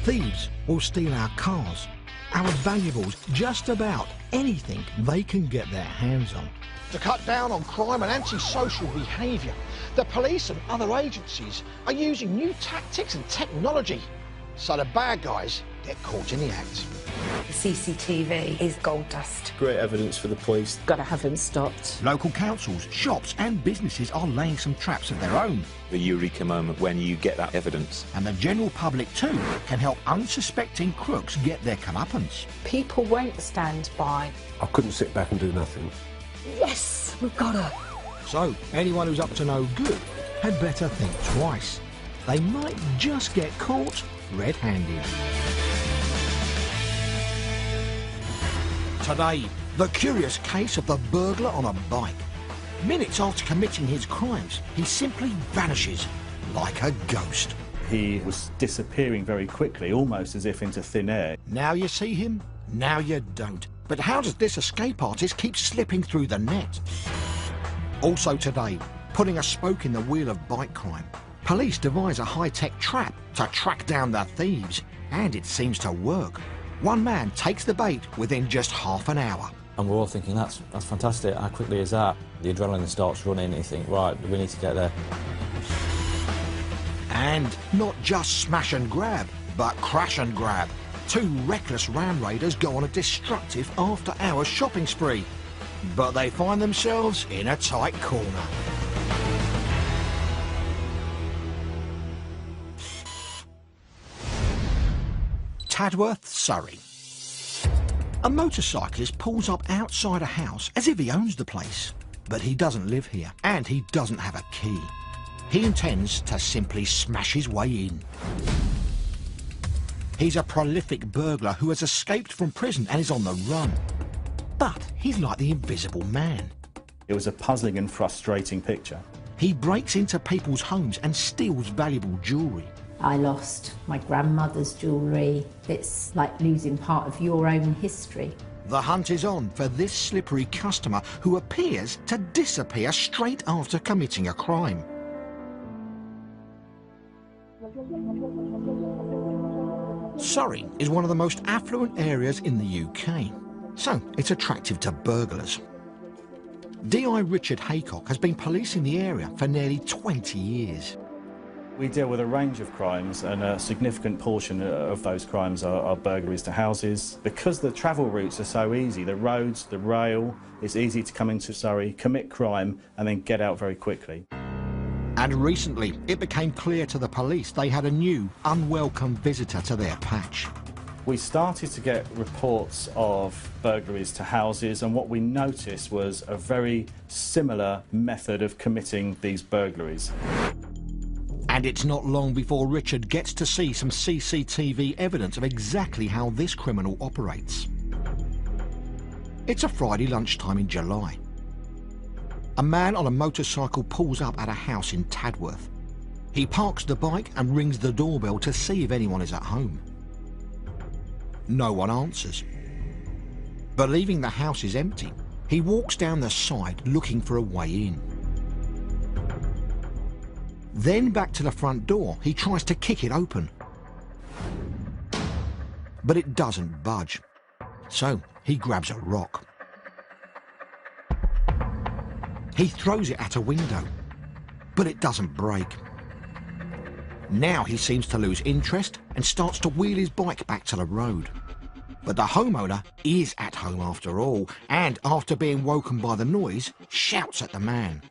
Thieves will steal our cars, our valuables, just about anything they can get their hands on. To cut down on crime and antisocial behaviour, the police and other agencies are using new tactics and technology, so the bad guys get caught in the act. The CCTV is gold dust. Great evidence for the police. Got to have him stopped. Local councils, shops and businesses are laying some traps of their own. The eureka moment when you get that evidence. And the general public too can help unsuspecting crooks get their comeuppance. People won't stand by. I couldn't sit back and do nothing. Yes, we've got her. So, anyone who's up to no good had better think twice. They might just get caught red-handed. Today, the curious case of the burglar on a bike. Minutes after committing his crimes, he simply vanishes like a ghost. He was disappearing very quickly, almost as if into thin air. Now you see him, now you don't. But how does this escape artist keep slipping through the net? Also today, putting a spoke in the wheel of bike crime. Police devise a high-tech trap to track down the thieves, and it seems to work. One man takes the bait within just half an hour. And we're all thinking, that's fantastic, how quickly is that? The adrenaline starts running and you think, right, we need to get there. And not just smash and grab, but crash and grab. Two reckless ram raiders go on a destructive after-hours shopping spree. But they find themselves in a tight corner. Tadworth, Surrey. A motorcyclist pulls up outside a house as if he owns the place. But he doesn't live here, and he doesn't have a key. He intends to simply smash his way in. He's a prolific burglar who has escaped from prison and is on the run. But he's like the Invisible Man. It was a puzzling and frustrating picture. He breaks into people's homes and steals valuable jewellery. I lost my grandmother's jewellery. It's like losing part of your own history. The hunt is on for this slippery customer who appears to disappear straight after committing a crime. Surrey is one of the most affluent areas in the UK, so it's attractive to burglars. DI Richard Haycock has been policing the area for nearly 20 years. We deal with a range of crimes, and a significant portion of those crimes are burglaries to houses. Because the travel routes are so easy, the roads, the rail, it's easy to come into Surrey, commit crime and then get out very quickly. And recently, it became clear to the police they had a new, unwelcome visitor to their patch. We started to get reports of burglaries to houses, and what we noticed was a very similar method of committing these burglaries. And it's not long before Richard gets to see some CCTV evidence of exactly how this criminal operates. It's a Friday lunchtime in July. A man on a motorcycle pulls up at a house in Tadworth. He parks the bike and rings the doorbell to see if anyone is at home. No one answers. Believing the house is empty, he walks down the side looking for a way in. Then back to the front door, he tries to kick it open. But it doesn't budge. So he grabs a rock. He throws it at a window, but it doesn't break. Now he seems to lose interest and starts to wheel his bike back to the road. But the homeowner is at home after all, and after being woken by the noise, shouts at the man.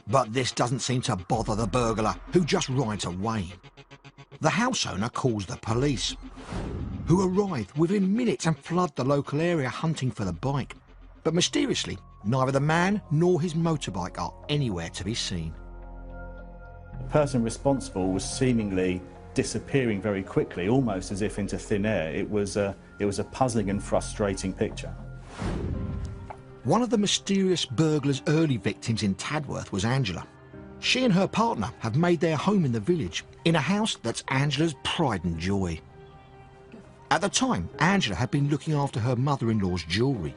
But this doesn't seem to bother the burglar, who just rides away. The house owner calls the police, who arrive within minutes and flood the local area hunting for the bike. But mysteriously, neither the man nor his motorbike are anywhere to be seen. The person responsible was seemingly disappearing very quickly, almost as if into thin air. It was a puzzling and frustrating picture. One of the mysterious burglar's early victims in Tadworth was Angela. She and her partner have made their home in the village, in a house that's Angela's pride and joy. At the time, Angela had been looking after her mother-in-law's jewellery.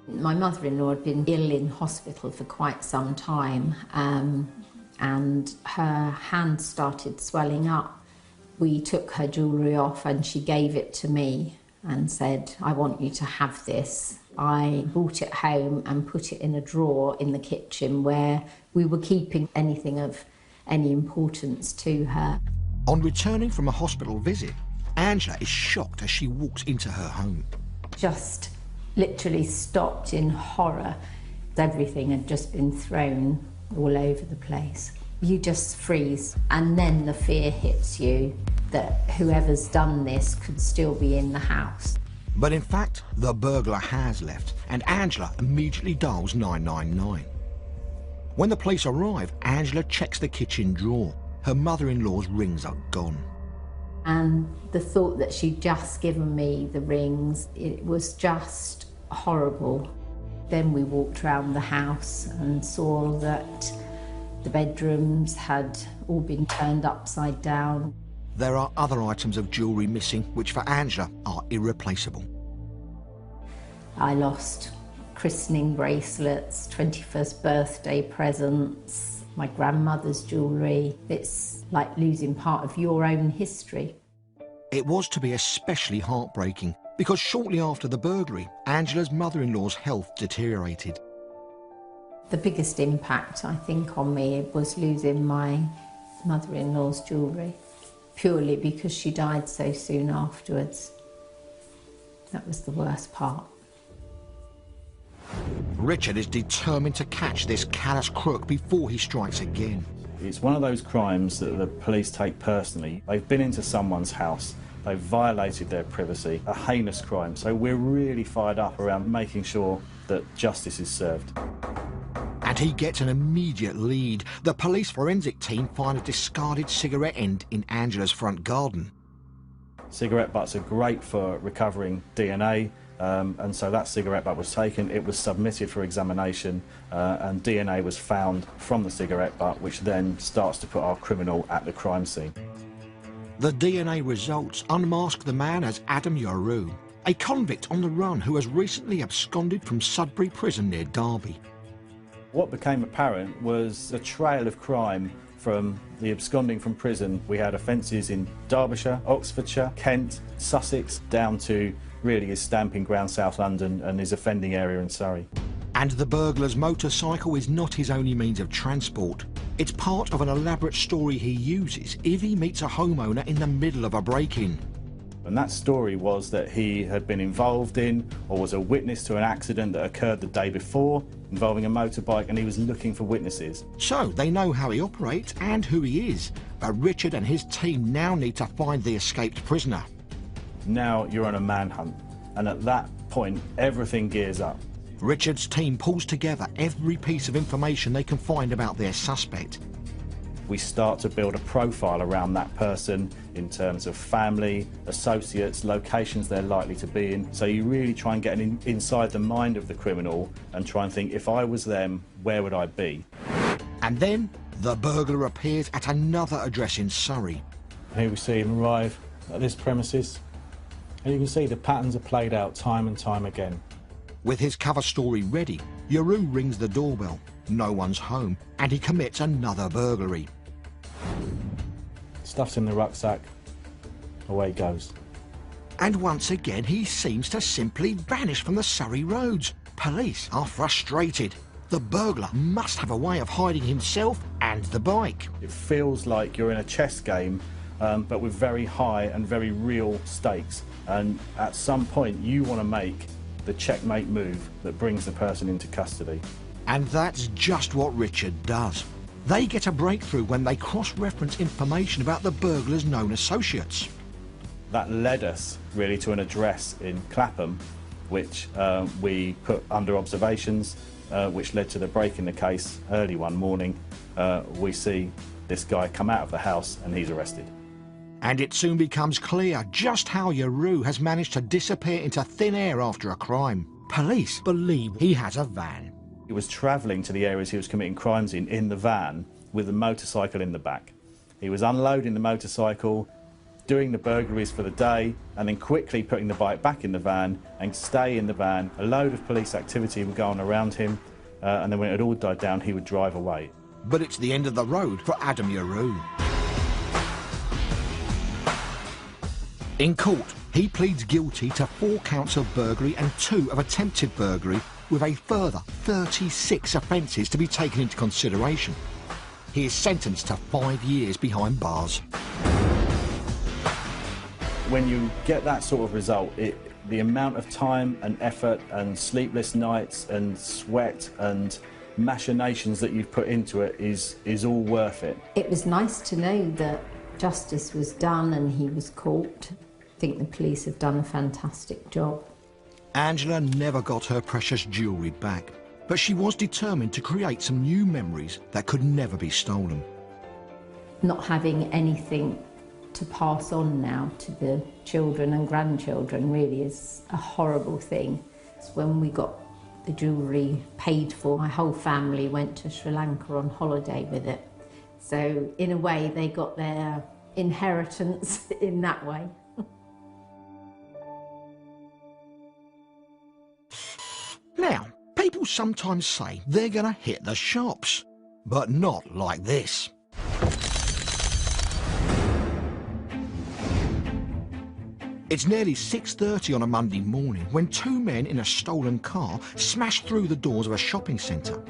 My mother-in-law had been ill in hospital for quite some time, and her hand started swelling up, We took her jewellery off and she gave it to me and said, I want you to have this. I brought it home and put it in a drawer in the kitchen where we were keeping anything of any importance to her. On returning from a hospital visit, Angela is shocked as she walks into her home. Just literally stopped in horror. Everything had just been thrown all over the place. You just freeze, and then the fear hits you that whoever's done this could still be in the house. But in fact, the burglar has left, and Angela immediately dials 999. When the police arrive, Angela checks the kitchen drawer. Her mother-in-law's rings are gone. And the thought that she'd just given me the rings, it was just horrible. Then we walked around the house and saw that the bedrooms had all been turned upside down. There are other items of jewellery missing, which for Angela are irreplaceable. I lost christening bracelets, 21st birthday presents, my grandmother's jewellery. It's like losing part of your own history. It was to be especially heartbreaking because shortly after the burglary, Angela's mother-in-law's health deteriorated. The biggest impact, I think, on me was losing my mother-in-law's jewellery, purely because she died so soon afterwards. That was the worst part. Richard is determined to catch this callous crook before he strikes again. It's one of those crimes that the police take personally. They've been into someone's house, they've violated their privacy, a heinous crime. So we're really fired up around making sure that justice is served. And he gets an immediate lead. The police forensic team find a discarded cigarette end in Angela's front garden. Cigarette butts are great for recovering DNA, and so that cigarette butt was taken, it was submitted for examination, and DNA was found from the cigarette butt, which then starts to put our criminal at the crime scene. The DNA results unmask the man as Adam Yaru, a convict on the run who has recently absconded from Sudbury Prison near Derby. What became apparent was a trail of crime from the absconding from prison. We had offences in Derbyshire, Oxfordshire, Kent, Sussex, down to really his stamping ground South London and his offending area in Surrey. And the burglar's motorcycle is not his only means of transport. It's part of an elaborate story he uses if he meets a homeowner in the middle of a break-in. And that story was that he had been involved in or was a witness to an accident that occurred the day before involving a motorbike, and he was looking for witnesses. So they know how he operates and who he is, but Richard and his team now need to find the escaped prisoner. Now you're on a manhunt, and at that point everything gears up. Richard's team pulls together every piece of information they can find about their suspect. We start to build a profile around that person in terms of family, associates, locations they're likely to be in. So you really try and get inside the mind of the criminal and try and think, if I was them, where would I be? And then the burglar appears at another address in Surrey. Here we see him arrive at this premises, and you can see the patterns are played out time and time again. With his cover story ready, Yaru rings the doorbell. No one's home, and he commits another burglary. Stuff's in the rucksack, away he goes. And once again, he seems to simply vanish from the Surrey roads. Police are frustrated. The burglar must have a way of hiding himself and the bike. It feels like you're in a chess game, but with very high and very real stakes. And at some point, you want to make the checkmate move that brings the person into custody. And that's just what Richard does. They get a breakthrough when they cross-reference information about the burglar's known associates. That led us really to an address in Clapham, which we put under observations, which led to the break in the case. Early one morning, we see this guy come out of the house and he's arrested. And it soon becomes clear just how Yaru has managed to disappear into thin air after a crime. Police believe he has a van. He was travelling to the areas he was committing crimes in the van with a motorcycle in the back. He was unloading the motorcycle, doing the burglaries for the day, and then quickly putting the bike back in the van and stay in the van. A load of police activity would go on around him, and then when it had all died down, he would drive away. But it's the end of the road for Adam Yaru. In court, he pleads guilty to 4 counts of burglary and 2 of attempted burglary, with a further 36 offences to be taken into consideration. He is sentenced to 5 years behind bars. When you get that sort of result, the amount of time and effort and sleepless nights and sweat and machinations that you've put into it is all worth it. It was nice to know that justice was done and he was caught. I think the police have done a fantastic job. Angela never got her precious jewellery back, but she was determined to create some new memories that could never be stolen. Not having anything to pass on now to the children and grandchildren really is a horrible thing. When we got the jewellery paid for, my whole family went to Sri Lanka on holiday with it. So in a way they got their inheritance in that way. Now, people sometimes say they're going to hit the shops, but not like this. It's nearly 6:30 on a Monday morning when 2 men in a stolen car smash through the doors of a shopping centre.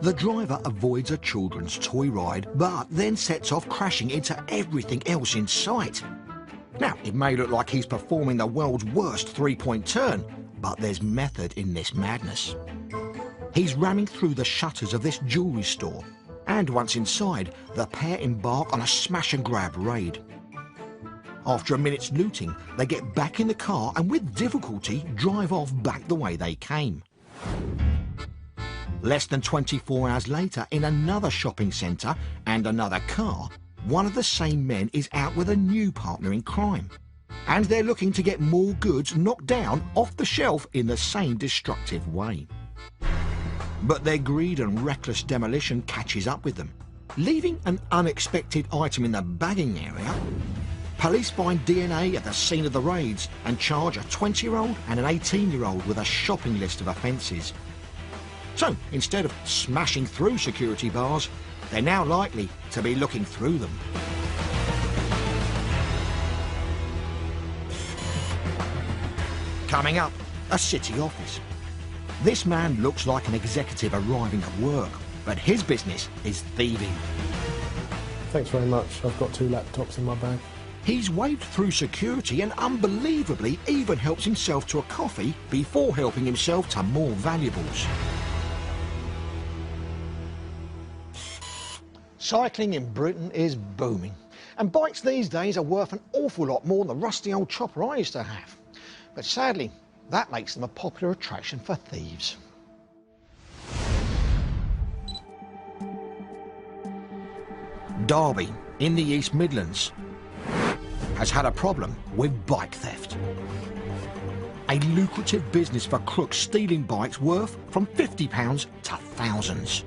The driver avoids a children's toy ride, but then sets off crashing into everything else in sight. Now, it may look like he's performing the world's worst three-point turn, but there's method in this madness. He's ramming through the shutters of this jewellery store, and once inside, the pair embark on a smash-and-grab raid. After a minute's looting, they get back in the car and with difficulty drive off back the way they came. Less than 24 hours later, in another shopping centre and another car, one of the same men is out with a new partner in crime. And they're looking to get more goods knocked down off the shelf in the same destructive way. But their greed and reckless demolition catches up with them. Leaving an unexpected item in the bagging area, police find DNA at the scene of the raids and charge a 20-year-old and an 18-year-old with a shopping list of offences. So, instead of smashing through security bars, they're now likely to be looking through them. Coming up, a city office. This man looks like an executive arriving at work, but his business is thieving. Thanks very much. I've got 2 laptops in my bag. He's waved through security and unbelievably even helps himself to a coffee before helping himself to more valuables. Cycling in Britain is booming, and bikes these days are worth an awful lot more than the rusty old chopper I used to have. But sadly, that makes them a popular attraction for thieves. Derby, in the East Midlands, has had a problem with bike theft. A lucrative business for crooks stealing bikes worth from £50 to thousands.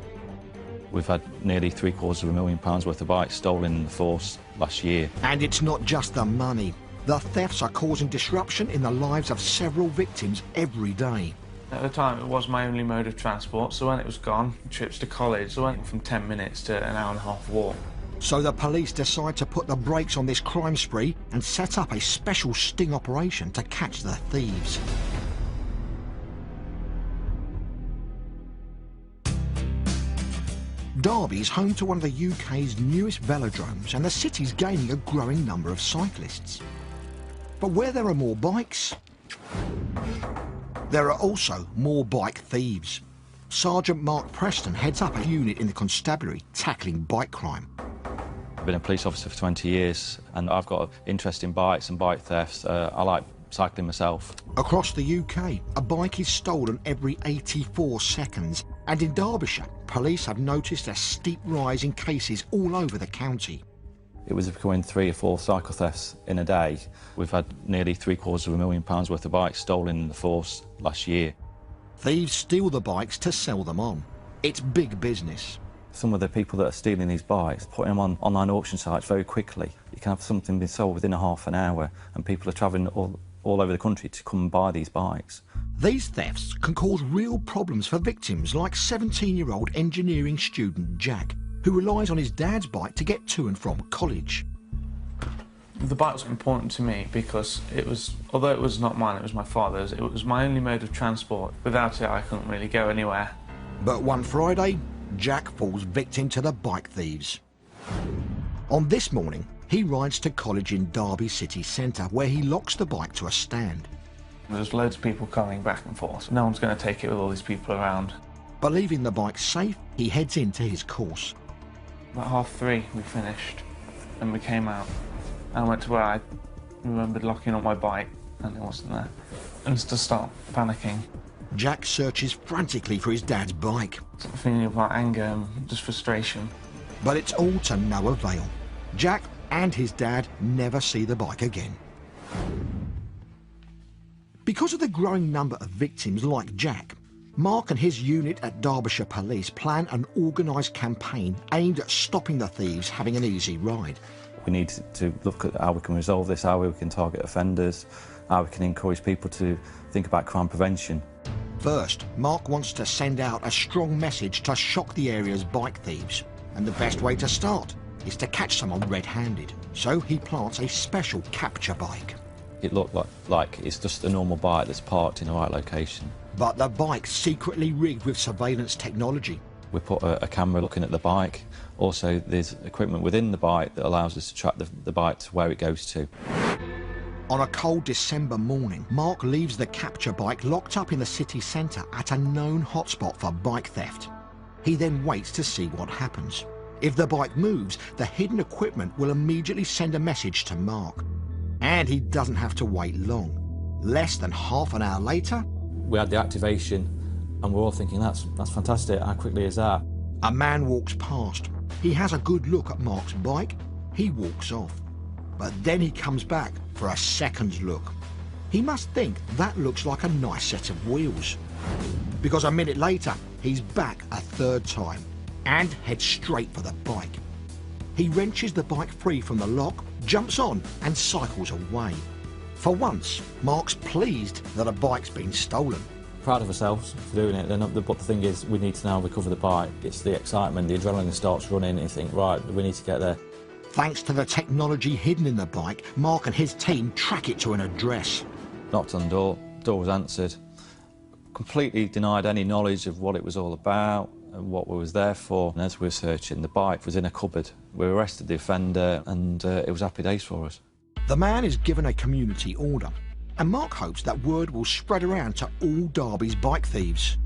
We've had nearly £750,000 worth of bikes stolen in the force last year. And it's not just the money. The thefts are causing disruption in the lives of several victims every day. At the time, it was my only mode of transport, so when it was gone, trips to college went from 10 minutes to an hour-and-a-half walk. So the police decide to put the brakes on this crime spree and set up a special sting operation to catch the thieves. Derby is home to one of the UK's newest velodromes, and the city's gaining a growing number of cyclists. But where there are more bikes, there are also more bike thieves. Sergeant Mark Preston heads up a unit in the constabulary tackling bike crime. I've been a police officer for 20 years and I've got an interest in bikes and bike thefts. I like cycling myself. Across the UK, a bike is stolen every 84 seconds, and in Derbyshire, police have noticed a steep rise in cases all over the county. It was becoming 3 or 4 cycle thefts in a day. We've had nearly £750,000 worth of bikes stolen in the force last year. Thieves steal the bikes to sell them on. It's big business. Some of the people that are stealing these bikes, putting them on online auction sites very quickly. You can have something being sold within a half an hour, and people are travelling all over the country to come and buy these bikes. These thefts can cause real problems for victims like 17-year-old engineering student Jack, who relies on his dad's bike to get to and from college. The bike was important to me because it was, although it was not mine, it was my father's, it was my only mode of transport. Without it, I couldn't really go anywhere. But one Friday, Jack falls victim to the bike thieves. On this morning, he rides to college in Derby city centre, where he locks the bike to a stand. There's loads of people coming back and forth. No one's going to take it with all these people around. Believing the bike safe, he heads into his course. About 3:30 we finished and we came out. I went to where I remembered locking up my bike and it wasn't there. And just to start panicking. Jack searches frantically for his dad's bike. Feeling about anger and just frustration. But it's all to no avail. Jack and his dad never see the bike again. Because of the growing number of victims like Jack, Mark and his unit at Derbyshire Police plan an organised campaign aimed at stopping the thieves having an easy ride. We need to look at how we can resolve this, how we can target offenders, how we can encourage people to think about crime prevention. First, Mark wants to send out a strong message to shock the area's bike thieves. And the best way to start is to catch someone red-handed. So he plants a special capture bike. It looked like it's just a normal bike that's parked in the right location. But the bike's secretly rigged with surveillance technology. We put a camera looking at the bike. Also, there's equipment within the bike that allows us to track the bike to where it goes to. On a cold December morning, Mark leaves the capture bike locked up in the city centre at a known hotspot for bike theft. He then waits to see what happens. If the bike moves, the hidden equipment will immediately send a message to Mark. And he doesn't have to wait long. Less than half an hour later, we had the activation and we're all thinking, that's fantastic, how quickly is that? A man walks past. He has a good look at Mark's bike. He walks off. But then he comes back for a second look. He must think that looks like a nice set of wheels. Because a minute later, he's back a third time and heads straight for the bike. He wrenches the bike free from the lock, jumps on and cycles away. For once, Mark's pleased that a bike's been stolen. Proud of ourselves for doing it, but the thing is, we need to now recover the bike. It's the excitement, the adrenaline starts running, and you think, right, we need to get there. Thanks to the technology hidden in the bike, Mark and his team track it to an address. Knocked on the door was answered. Completely denied any knowledge of what it was all about and what we was there for. And as we were searching, the bike was in a cupboard. We arrested the offender and it was happy days for us. The man is given a community order, and Mark hopes that word will spread around to all Derby's bike thieves.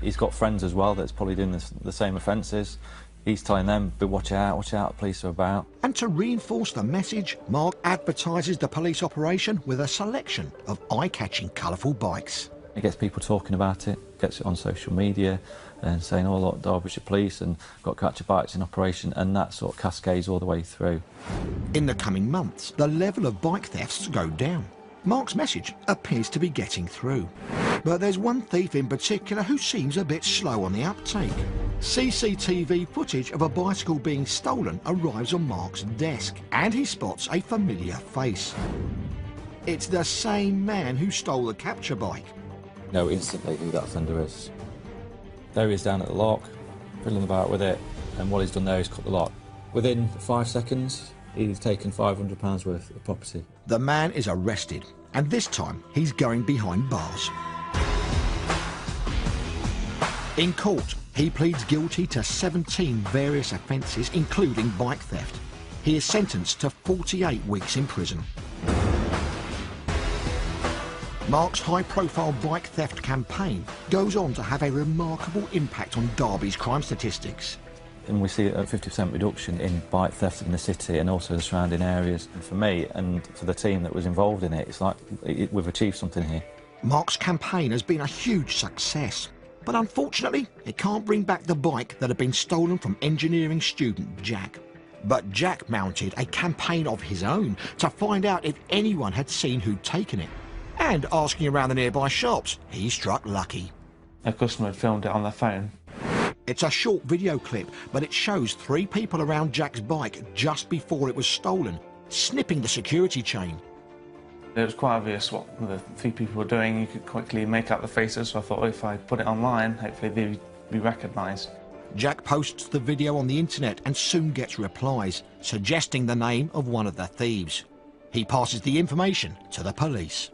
He's got friends as well that's probably doing the same offences. He's telling them, but watch out, the police are about. And to reinforce the message, Mark advertises the police operation with a selection of eye-catching, colourful bikes. It gets people talking about it, gets it on social media and saying, oh look, Derbyshire Police and got capture bikes in operation, and that sort of cascades all the way through. In the coming months, the level of bike thefts go down. Mark's message appears to be getting through. But there's one thief in particular who seems a bit slow on the uptake. CCTV footage of a bicycle being stolen arrives on Mark's desk, and he spots a familiar face. It's the same man who stole the capture bike. Know instantly who that offender is. There he is down at the lock, fiddling about with it, and what he's done there is cut the lock. Within 5 seconds, he's taken £500 worth of property. The man is arrested, and this time he's going behind bars. In court, he pleads guilty to 17 various offences, including bike theft. He is sentenced to 48 weeks in prison. Mark's high-profile bike theft campaign goes on to have a remarkable impact on Derby's crime statistics. And we see a 50% reduction in bike theft in the city and also the surrounding areas. And for me and for the team that was involved in it, it's like we've achieved something here. Mark's campaign has been a huge success, but unfortunately, it can't bring back the bike that had been stolen from engineering student Jack. But Jack mounted a campaign of his own to find out if anyone had seen who'd taken it. And asking around the nearby shops, he struck lucky. A customer had filmed it on their phone. It's a short video clip, but it shows 3 people around Jack's bike just before it was stolen, snipping the security chain. It was quite obvious what the 3 people were doing. You could quickly make out the faces, so I thought, well, if I put it online, hopefully they'd be recognised. Jack posts the video on the internet and soon gets replies, suggesting the name of one of the thieves. He passes the information to the police.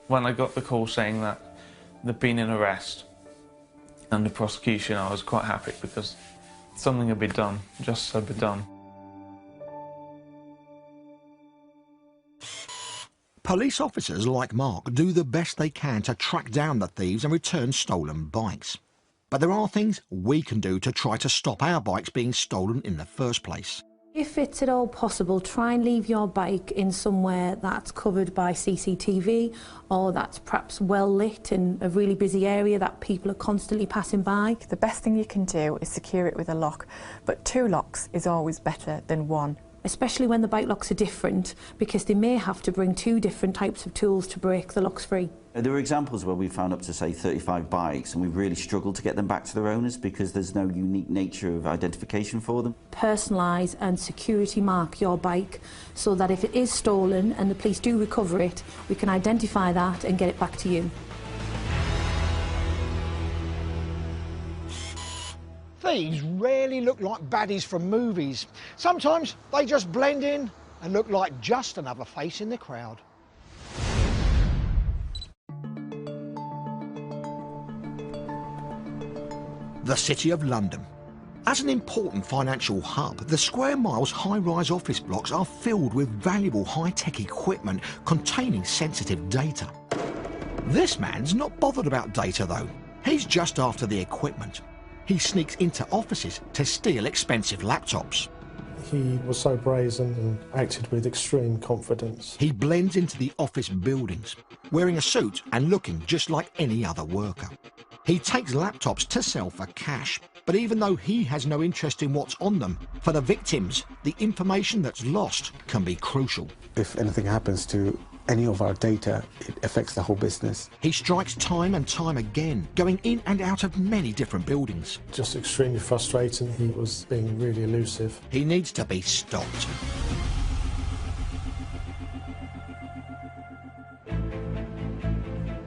When I got the call saying that there'd been an arrest and the prosecution, I was quite happy because something had been done, justice had been done. Police officers like Mark do the best they can to track down the thieves and return stolen bikes. But there are things we can do to try to stop our bikes being stolen in the first place. If it's at all possible, try and leave your bike in somewhere that's covered by CCTV or that's perhaps well lit in a really busy area that people are constantly passing by. The best thing you can do is secure it with a lock, but 2 locks is always better than 1. Especially when the bike locks are different, because they may have to bring 2 different types of tools to break the locks free. There were examples where we found up to, say, 35 bikes and we really struggled to get them back to their owners because there's no unique nature of identification for them. Personalise and security mark your bike so that if it is stolen and the police do recover it, we can identify that and get it back to you. Thieves rarely look like baddies from movies. Sometimes they just blend in and look like just another face in the crowd. The City of London. As an important financial hub, the square miles high-rise office blocks are filled with valuable high-tech equipment containing sensitive data. This man's not bothered about data though. He's just after the equipment. He sneaks into offices to steal expensive laptops. He was so brazen and acted with extreme confidence. He blends into the office buildings, wearing a suit and looking just like any other worker. He takes laptops to sell for cash, but even though he has no interest in what's on them, for the victims, the information that's lost can be crucial. If anything happens to any of our data, it affects the whole business. He strikes time and time again, going in and out of many different buildings. Just extremely frustrating. He was being really elusive. He needs to be stopped.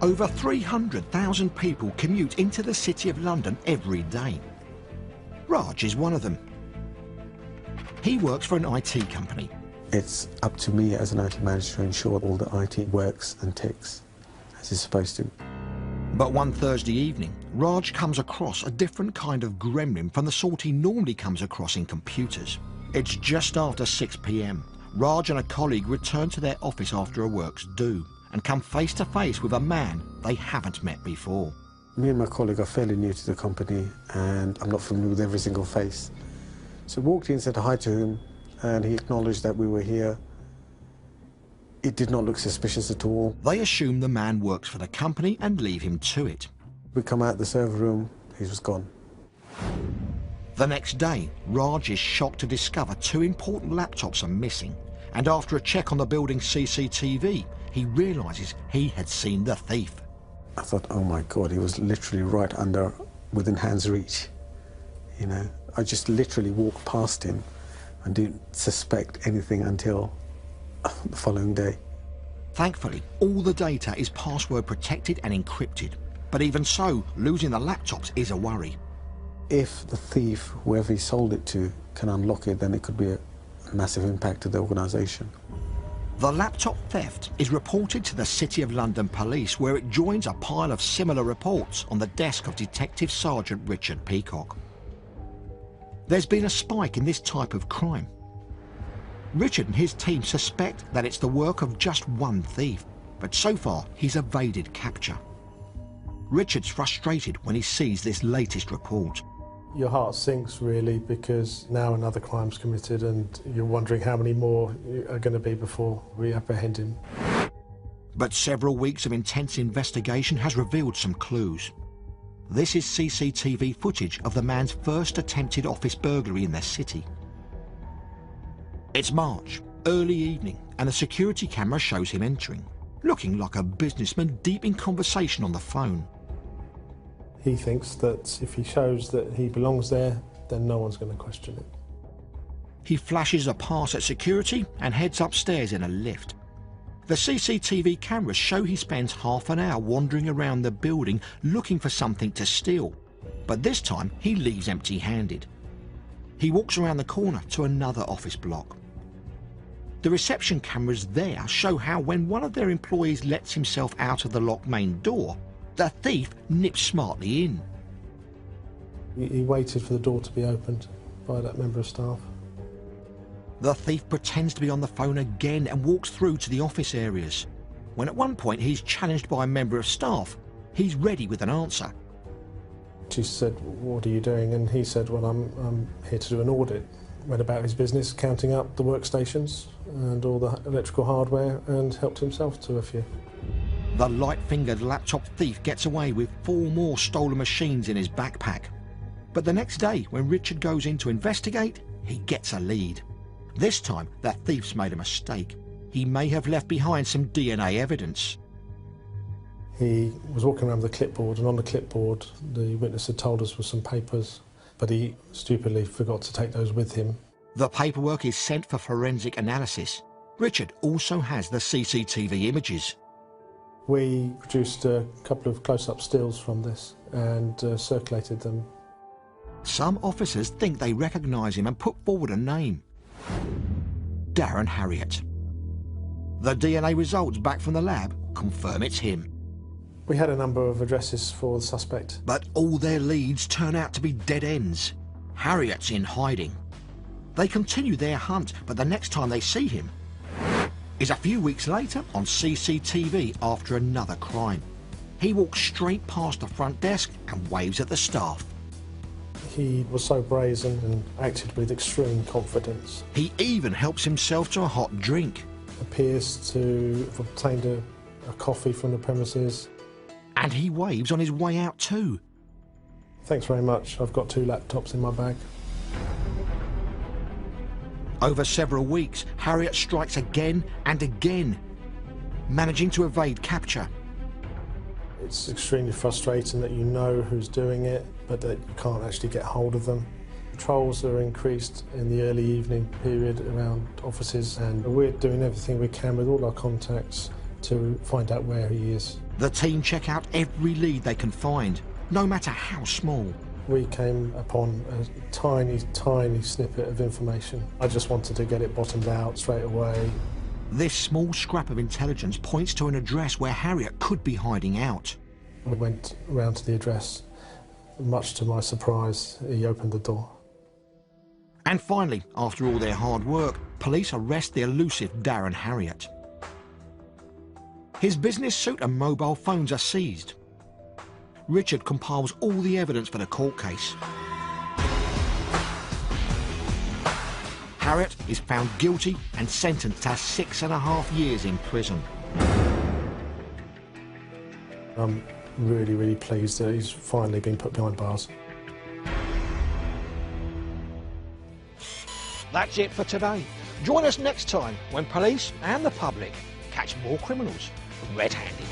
Over 300,000 people commute into the City of London every day. Raj is one of them. He works for an IT company. It's up to me as an IT manager to ensure all the IT works and ticks as it's supposed to. But one Thursday evening, Raj comes across a different kind of gremlin from the sort he normally comes across in computers. It's just after 6 p.m. Raj and a colleague return to their office after a work's due and come face to face with a man they haven't met before. Me and my colleague are fairly new to the company and I'm not familiar with every single face. So I walked in and said hi to him and he acknowledged that we were here. It did not look suspicious at all. They assume the man works for the company and leave him to it. We come out the server room, he was gone. The next day, Raj is shocked to discover 2 important laptops are missing, and after a check on the building's CCTV, he realises he had seen the thief. I thought, oh my God, he was literally right within hand's reach. You know, I just literally walked past him and didn't suspect anything until the following day. Thankfully, all the data is password protected and encrypted, but even so, losing the laptops is a worry. If the thief, whoever he sold it to, can unlock it, then it could be a massive impact to the organisation. The laptop theft is reported to the City of London Police, where it joins a pile of similar reports on the desk of Detective Sergeant Richard Peacock. There's been a spike in this type of crime. Richard and his team suspect that it's the work of just one thief, but so far he's evaded capture. Richard's frustrated when he sees this latest report. Your heart sinks really, because now another crime's committed and you're wondering how many more are going to be before we apprehend him. But several weeks of intense investigation has revealed some clues. This is CCTV footage of the man's first attempted office burglary in their city. It's March, early evening, and the security camera shows him entering, looking like a businessman deep in conversation on the phone. He thinks that if he shows that he belongs there, then no one's going to question it. He flashes a pass at security and heads upstairs in a lift. The CCTV cameras show he spends half an hour wandering around the building looking for something to steal, But this time he leaves empty-handed. He walks around the corner to another office block. The reception cameras there show how when one of their employees lets himself out of the locked main door, the thief nips smartly in. He waited for the door to be opened by that member of staff. The thief pretends to be on the phone again and walks through to the office areas. When at one point he's challenged by a member of staff, he's ready with an answer. She said, "What are you doing?" And he said, "Well, I'm here to do an audit." Went about his business, counting up the workstations and all the electrical hardware, and helped himself to a few. The light-fingered laptop thief gets away with 4 more stolen machines in his backpack. But the next day, when Richard goes in to investigate, he gets a lead. This time, the thief's made a mistake. He may have left behind some DNA evidence. He was walking around with a clipboard, and on the clipboard, the witness had told us was some papers, but he stupidly forgot to take those with him. The paperwork is sent for forensic analysis. Richard also has the CCTV images. We produced a couple of close-up stills from this and circulated them. Some officers think they recognise him and put forward a name. Darren Harriott. The DNA results back from the lab confirm it's him. We had a number of addresses for the suspect. But all their leads turn out to be dead ends. Harriott's in hiding. They continue their hunt, but the next time they see him is a few weeks later on CCTV after another crime. He walks straight past the front desk and waves at the staff. He was so brazen and acted with extreme confidence. He even helps himself to a hot drink. Appears to have obtained a coffee from the premises. And he waves on his way out too. Thanks very much. I've got 2 laptops in my bag. Over several weeks, Harriott strikes again and again, managing to evade capture. It's extremely frustrating that you know who's doing it, but that you can't actually get hold of them. Patrols are increased in the early evening period around offices, and we're doing everything we can with all our contacts to find out where he is. The team check out every lead they can find, no matter how small. We came upon a tiny, tiny snippet of information. I just wanted to get it bottomed out straight away. This small scrap of intelligence points to an address where Harriott could be hiding out. We went round to the address. Much to my surprise, he opened the door. And finally, after all their hard work, police arrest the elusive Darren Harriott. His business suit and mobile phones are seized. Richard compiles all the evidence for the court case. Harriott is found guilty and sentenced to 6.5 years in prison. I'm really, really pleased that he's finally been put behind bars. That's it for today. Join us next time when police and the public catch more criminals red-handed.